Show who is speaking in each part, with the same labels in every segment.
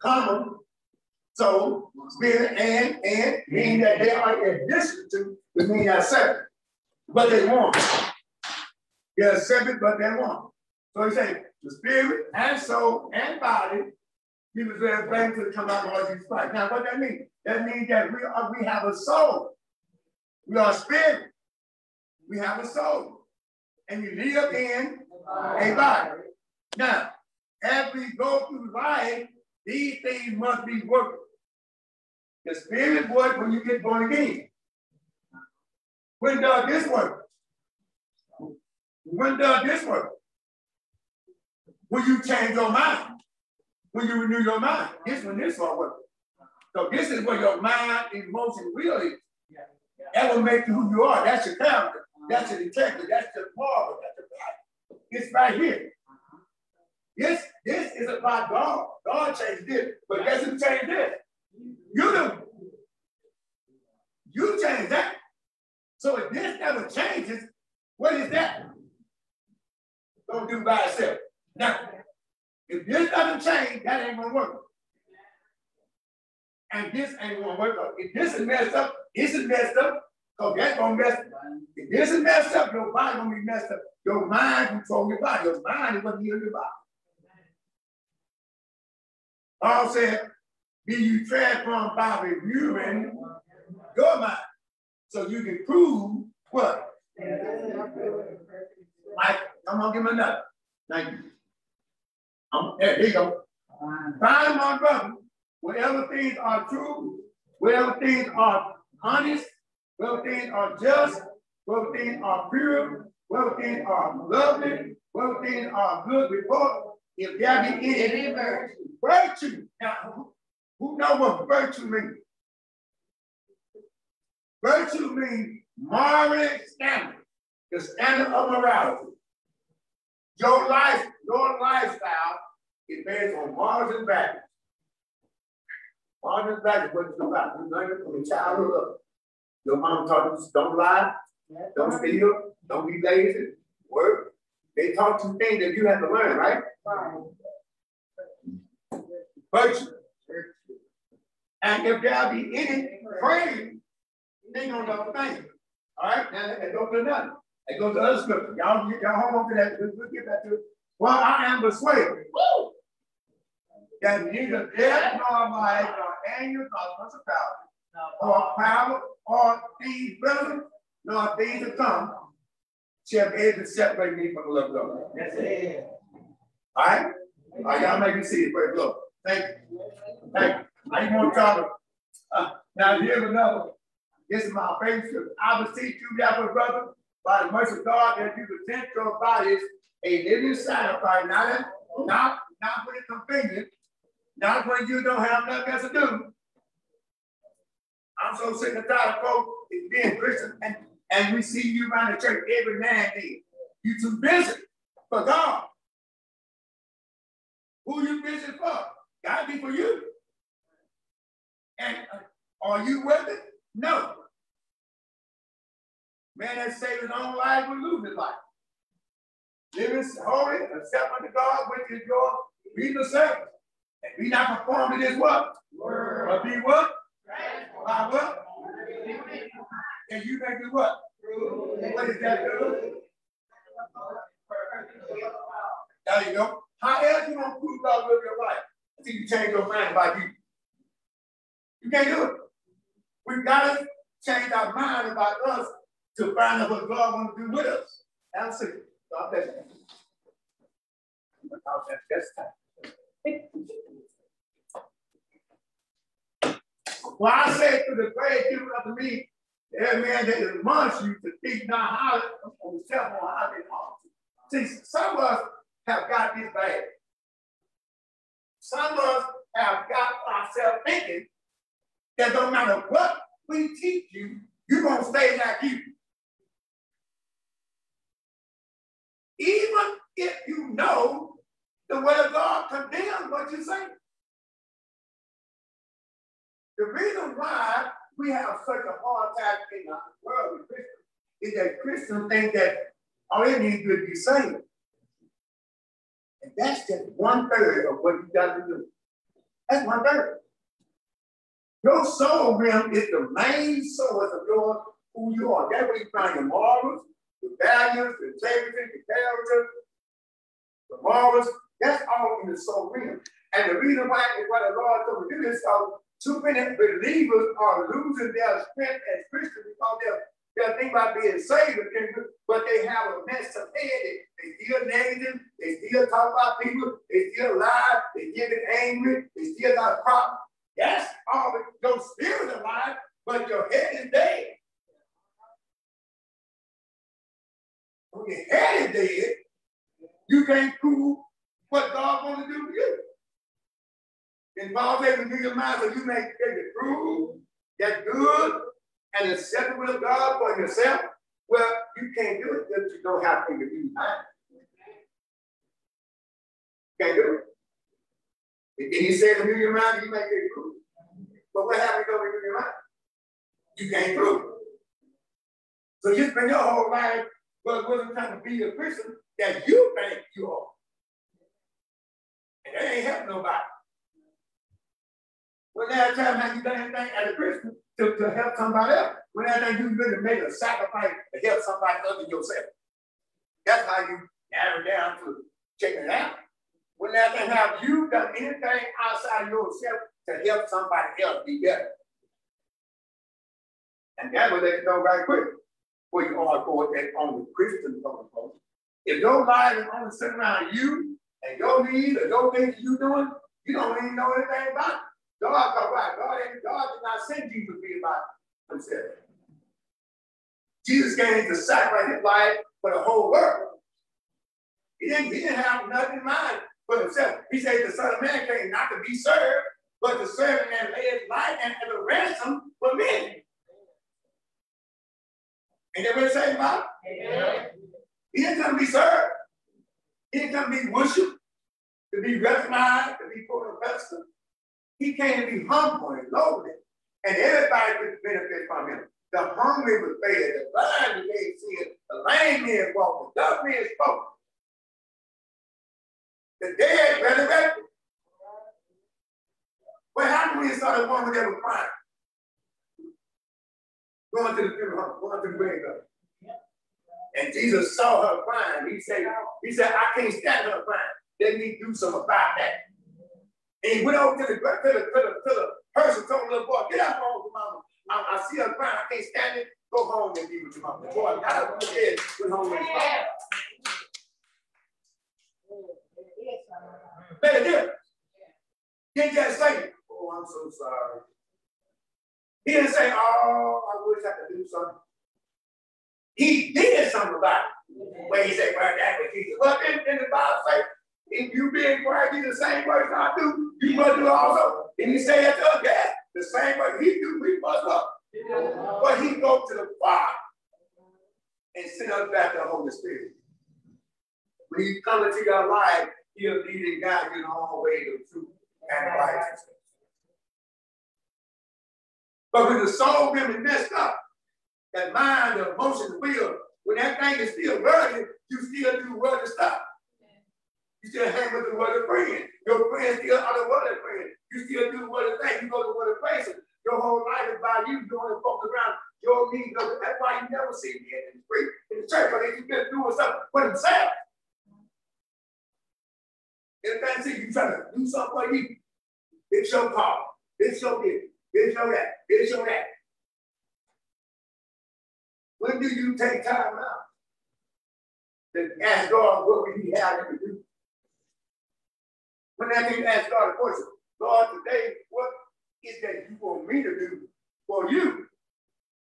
Speaker 1: comma, soul, spirit, and, meaning that they are in addition to the meaning that's separate. But they want. They're separate, but they want. So he said, the spirit and soul and body, he was very blame to come out of all these Christ. Now, what that means? That means that we have a soul. We are spirit. We have a soul. And we live in a body. Now, as we go through life, these things must be working. The spirit works when you get born again. When does this work? When does this work? When you change your mind. When you renew your mind. This when this will work. So this is where your mind, emotion, will is. That will make you who you are. That's your character. That's your integrity. That's your moral. That's your life. It's right here. This is about God. God changed this. But guess who changed this? You do. You change that. So if this never changes, what is that? Don't do by itself. Now, if this doesn't change, that ain't gonna work. And this ain't gonna work. If this is messed up, this is messed up, because that's gonna mess up. If this is messed up, your body gonna be messed up. Your mind controls your body. Your mind is what heals your body. Paul said, be you transformed by renewing your mind. So you can prove what? Mike, come on, give me another. Thank you. There you go. Find my brother, whatever things are true, whatever things are honest, whatever things are just, whatever things are pure, whatever things are lovely, whatever things are good report, if there be any virtue. Now, who knows what virtue means? Virtue means moral standard, the standard of morality. Your lifestyle is based on morals and values. Morals and values, what it's about. You learn it from the childhood up. Your mom taught you don't lie, don't steal, don't be lazy, work. They taught you things that you have to learn, right? Virtue. And if there be any praise, they don't know a thing. All right? Now that goes to nothing. It goes to other scripture. Y'all hold on to that. We'll get back to it. Well, I am persuaded that neither death nor life nor angels nor principality or power or things present nor things to come shall be able to separate me from the love of God. That's it. All right? All right, y'all make me see it. Praise the Lord. Thank you. Thank you. I ain't going to talk. Now, here's another one. This is my favorite scripture. I beseech you, therefore, brother, by the mercy of God, that you present your bodies a living sacrifice, not when it's convenient, not when you don't have nothing else to do. I'm so sick and tired of folks being Christian, and we see you around the church every now and then. You too busy for God. Who you busy for? Gotta be for you. And are you with it? No. Man that saved his own life will lose his life. Living holy, accept unto God, which is your reasonable service. And be not conformed to this what? Word. But be what? By what? And you make it what? What is that? There you go. How else you gonna prove God live your life until you change your mind about you? You can't do it. We've got to change our mind about us to find out what God wants to do with us. That's it. God bless you. Well, I say to the praise given unto me, every man that admonishes you to think not how on yourself on how they ought to. See, some of us have got this bad. Some of us have got ourselves thinking that no matter what we teach you, you're going to stay like you. Even if you know the word of God condemns what you say. The reason why we have such a hard time in the world with Christians is that Christians think that all they need to be saved. And that's just 1/3 of what you got to do. That's one thing. Your soul realm is the main source of your who you are. That's where you find your morals, the values, the integrity, the character, the morals. That's all in the soul realm. And the reason why the Lord told me to do this, too many believers are losing their strength as Christians because they're thinking about being saved, but they have a messed up head. They still negative. They still talk about people. They still lie. They get angry. They still got a problem. Yes, all your spirit is alive, but your head is dead. When your head is dead, you can't prove what God wants to do for you. And Paul says, renew your mind so you may take it prove that good and acceptable of God for yourself. Well, you can't do it if you don't have to renew your mind. Can't do it. And he said, renew your mind, you may take it prove. But what happens if you don't renew your mind? You can't prove it. So you spend your whole life wasn't trying to be a Christian that you think you are. And that ain't helping nobody. When that time have you done anything as a Christian to help somebody else? When that time you really made a sacrifice to help somebody other than yourself? That's how you narrow down to checking it out. When that time have you done anything outside of yourself to help somebody else be better? And that will let you know right quick where you are going on the Christian protocol. If your life is only sitting around you and your needs or your things you're doing, you don't even know anything about it. God did not send Jesus to be about himself. Jesus came to sacrifice his life for the whole world. He didn't have nothing in mind for himself. He said the Son of Man came not to be served, but to serve and lay his life and as a ransom for many. Ain't that what it's saying about? Yeah. He didn't come to be served. He didn't come to be worshipped, to be recognized, to be put on a pedestal. He came to be humble and lowly, and everybody could benefit from him. The hungry was fed, the blind was made see, the lame men walked, the dumb men spoke, the dead resurrected. What happened when he saw the woman that was crying? Going to the funeral home, going to the graveyard. And Jesus saw her crying. He said, I can't stand her crying. Let me do something about that. And he went over to the person, told the little boy, get out home with mama. I see her crying. I can't stand it. Go home and be with your mama. The boy got up from the bed, went home with his mama. Made a difference. He didn't just say, oh, I'm so sorry. He didn't say, oh, I wish I could do something. He did something about it. When he said, well, that was Jesus. Well, then the Bible says, if you being quiet, do the same way I do, you must do also. And he said to us, yeah, the same way he do, we must love. But he go to the Father and send us back to the Holy Spirit. When you come into your life, he'll lead and guide you in all the way to truth and righteousness. But when the soul really messed up, that mind, the emotion, the will, when that thing is still working, you still do worldly stuff. You still hang with the worldly friend. Your friends still are the worldly friend. You still do the worldly thing. You go to worldly places. Your whole life is by you doing the folks around your needs. That's why you never see me in the street, in the church, because they've been doing something for themselves. Everything see you trying to do something for you. It's your car. It's your this. It's your that. It's your that. When do you take time out to ask God what would he have you to do? When that you ask God a question, Lord, today, what is that you want me to do for you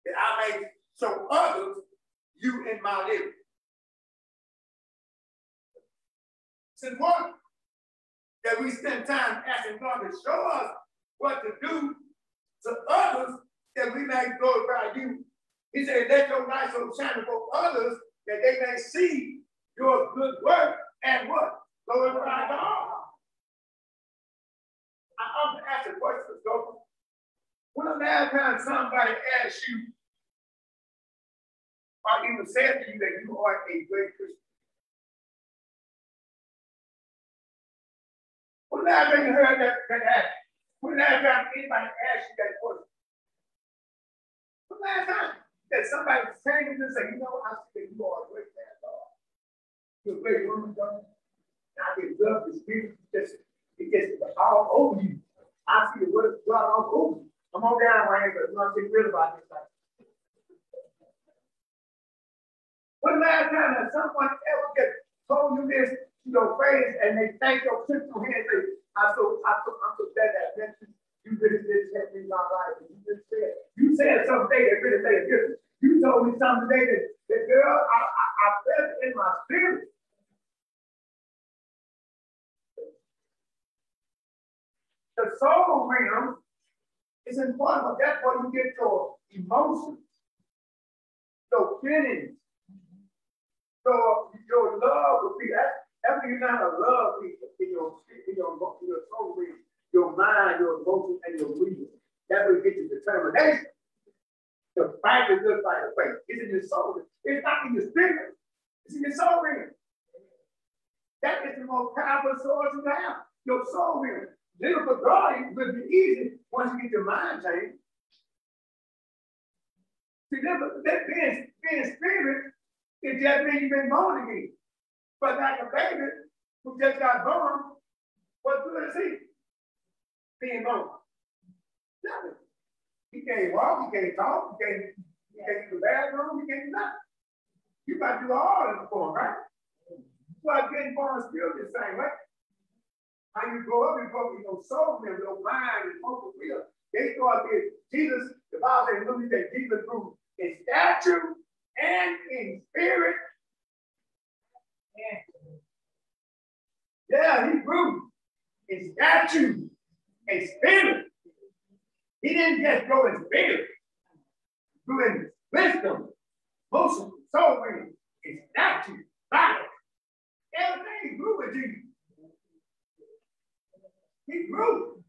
Speaker 1: that I may show others you in my living? It's important that we spend time asking God to show us what to do to others that we may glorify you. He said, let your light so shine before others that they may see your good work and what? Glorify God. I often ask the question, so when the last time somebody asked you or even said to you that you are a great Christian? When the last time you heard that ask? When last time anybody asked you that question? When last time that somebody sang and say, you know, I see that you are a great man, Lord. You're a great woman, God. I get love the spirit. It gets all over you. I see the word of God all over you. Come on down, Ryan, because we're going to get real about this. When last time that someone ever told you this to your face and they thank your physical hand and say, I'm so glad that mentioned you really did help me in my life. And you said something that really made a difference. You told me something today that girl, I felt it in my spirit. The soul realm is important, but that's where you get your emotions, your feelings, your love will be that. After you not a love people in your soul realm, your mind, your emotions, and your will. That will get you determination. The fight is good fight of faith. It's in your soul. It's not in your spirit. It's in your soul realm. That is the most powerful source you have. Your soul realm. Living for God will be easy once you get your mind changed. See, that being spirit, it just means you've been born again. But like a baby who just got born, what good is he? Being born. Nothing. He can't walk, he can't talk, he can't use the bathroom, he can't do nothing. You got to do all of it for him, right? Well, getting born still the same way. How you grow up, in your soul, your mind, and emotional will. They start being Jesus, the Bible says, look, that Jesus grew in stature and in spirit. Yeah, he grew in stature and spirit. He didn't just grow in spirit. He grew in wisdom, emotion, soul, in stature, body. Everything he grew with Jesus. He grew.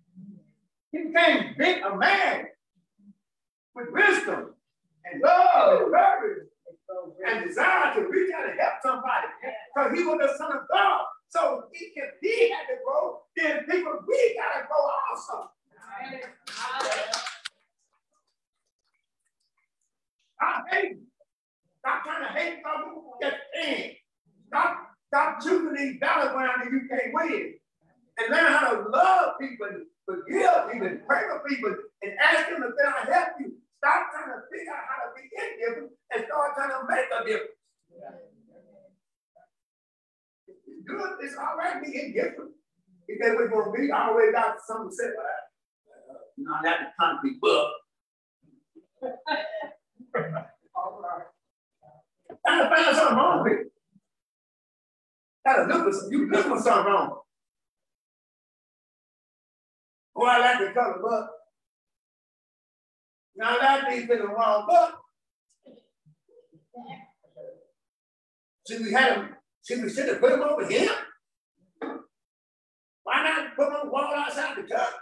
Speaker 1: He became big, a man with wisdom and love and courage and desire to reach out and help somebody. Because he was the Son of God. So if he had to grow, then people, we got to grow also. Stop hating. Stop trying to hate people who get paid. Stop choosing these battlegrounds that you can't win. And learn how to love people, and forgive people, and pray for people, and ask them if they'll help you. Stop trying to figure out how to be indifferent and start trying to make a difference. It's good. It's all right to be indifferent. If they were going to be, I always got something to say about that. Not that concrete book. All right. Gotta find something wrong with it. Gotta look for you look for something wrong. Oh, I like the color book. Now that means in the wrong book. Should we have put him over here? Why not put him on the wall outside the church?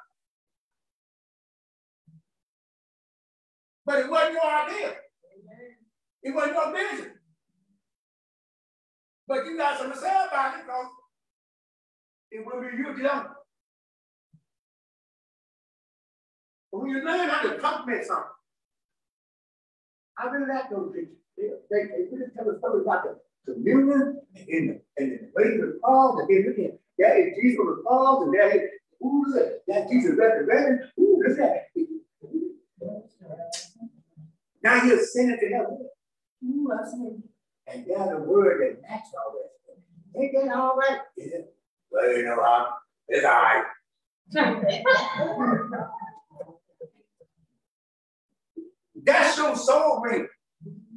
Speaker 1: But it wasn't your idea. It wasn't your vision. But you got something to say about it because it will be you young. But when you learn how to compliment something, I really like those pictures. They really tell a story about the communion and the way the cross, and then look at that is Jesus on the cross, and that is, ooh, that Jesus resurrected. Ooh, look at that. Now you're singing to heaven. Ooh, I sing. And there's a word that matches all that. Ain't that all right? Yeah. Well, you know, it's all right. That's your soul ring.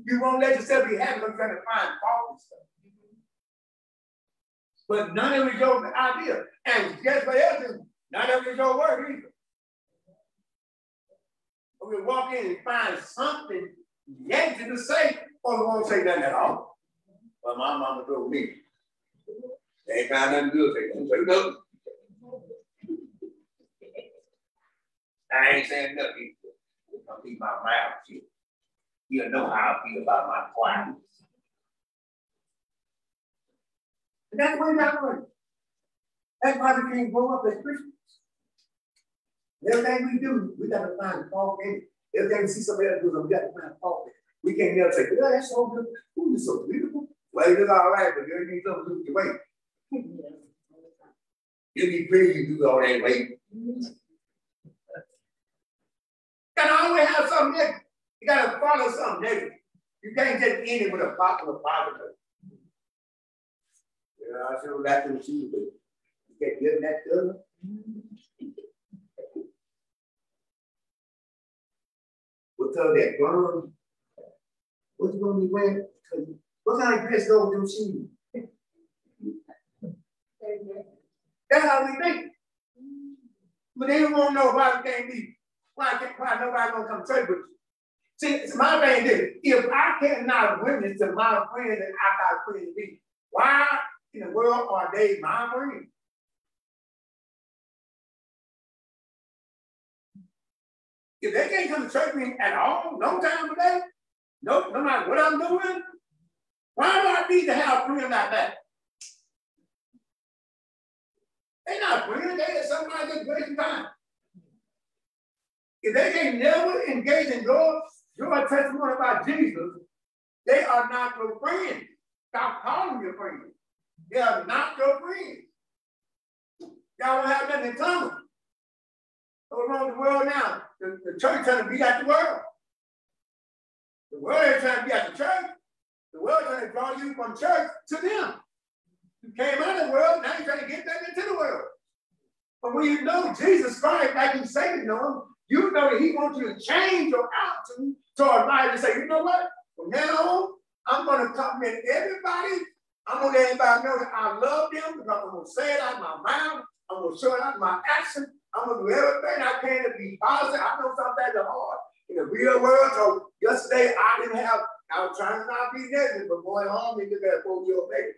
Speaker 1: You won't let yourself be happy because you're trying to find fault and stuff. But none of it is your idea. And guess what else is? None of it is your word either. But we walk in and find something negative to say, or we won't say nothing at all. Well, my mama told me. They ain't found nothing good. They don't say nothing. I ain't saying nothing. I'll keep my mouth shut. You'll know how I feel about my quietness. And that's the way that works. That's why we can't grow up as Christians. Everything we do, we got to find fault in it. Everything we see somebody else do, we got to find fault in it. We can't never say, "Oh, that's so good. Ooh, you're so beautiful." Well, it is all right, but you need something to do with your weight. You be pretty, you do all that weight. You gotta always have something negative. You gotta follow something negative. You can't just end it with a popular positive. Yeah, I sure like to see you, but you can't give that to them. What's up that burn? What you gonna be wearing? What kind of dress go with them shoes? That's how we think. But they don't want to know why we can't be, why nobody gonna come trade with you. See, my thing is, if I cannot witness to my friends and I got friends to be, why in the world are they my friends? If they can't come to church with me at all, no time of day, no matter what I'm doing, why do I need to have friends like that? They're not friends, they're somebody that's wasting time. If they can never engage in your testimony about Jesus, they are not your friends. Stop calling your friends. They are not your friends. Y'all don't have nothing in common. What's wrong with the world now? The church trying to be at the world. The world ain't trying to be at the church. The world trying to draw you from church to them. You came out of the world, now you're trying to get back into the world. But when you know Jesus Christ, like you say you know him, you know that he wants you to change your attitude toward life and say, you know what? From now on, I'm going to compliment everybody. I'm going to let everybody know that I love them because I'm going to say it out of my mouth. I'm going to show it out of my action. I'm going to do everything I can to be positive. I know sometimes it's hard in the real world. So yesterday, I was trying to not be negative, but going home, you look at a 4-year-old baby.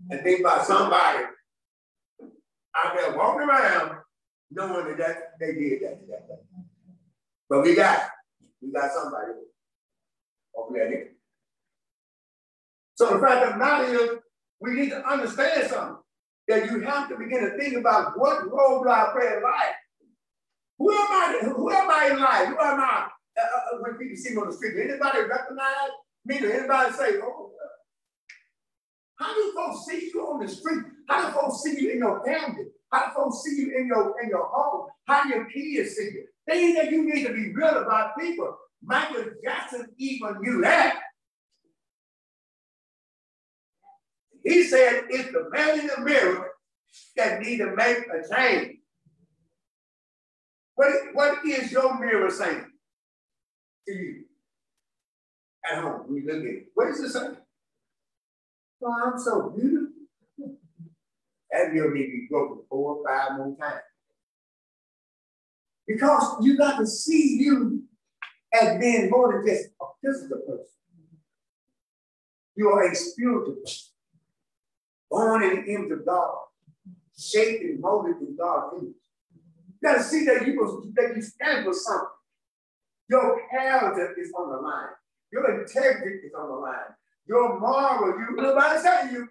Speaker 1: And think about somebody out there walking around knowing that they did that. But we got somebody over there. So the fact of the matter is, we need to understand something. That you have to begin to think about what role do I play in life? Who am I in life? Who am I when people see me on the street? Does anybody recognize me? Does anybody say, oh, how do folks see you on the street? How do folks see you in your family? How do folks see you in your home? How do your kids see you? Things that you need to be real about people. Michael Jackson even knew that. He said it's the man in the mirror that need to make a change. What is your mirror saying to you at home when you look at it? What is it saying? Well, I'm so beautiful. That mirror need to be broken 4 or 5 more times. Because you got to see you as being more than just a physical person. You are a spiritual person. Born in the image of God, shaped and molded in God's image. You got to see that you stand for something. Your character is on the line. Your integrity is on the line. Your moral, nobody saying you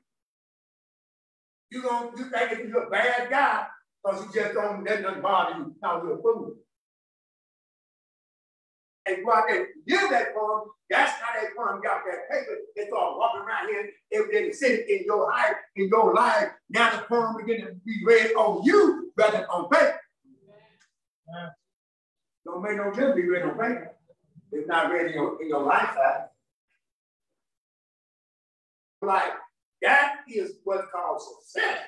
Speaker 1: think you're a bad guy because you just don't let nothing bother you. Now you're a fool. And go out there and give that form. That's how that form got that paper. It's all walking around here every day, sitting in your life, in your life. Now the form begin to be read on you rather than on paper. Yeah. Don't make no difference be read on paper. It's not read in your lifestyle. Like that is what's called success.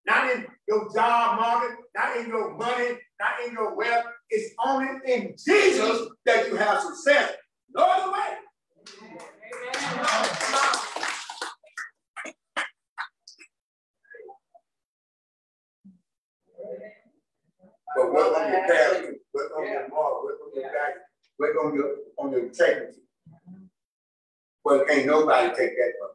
Speaker 1: Not in your job market, not in your money, not in your wealth. It's only in Jesus that you have success. No other way. But work on your character, work on your moral, work on your back, work on your integrity. Well, ain't nobody take that from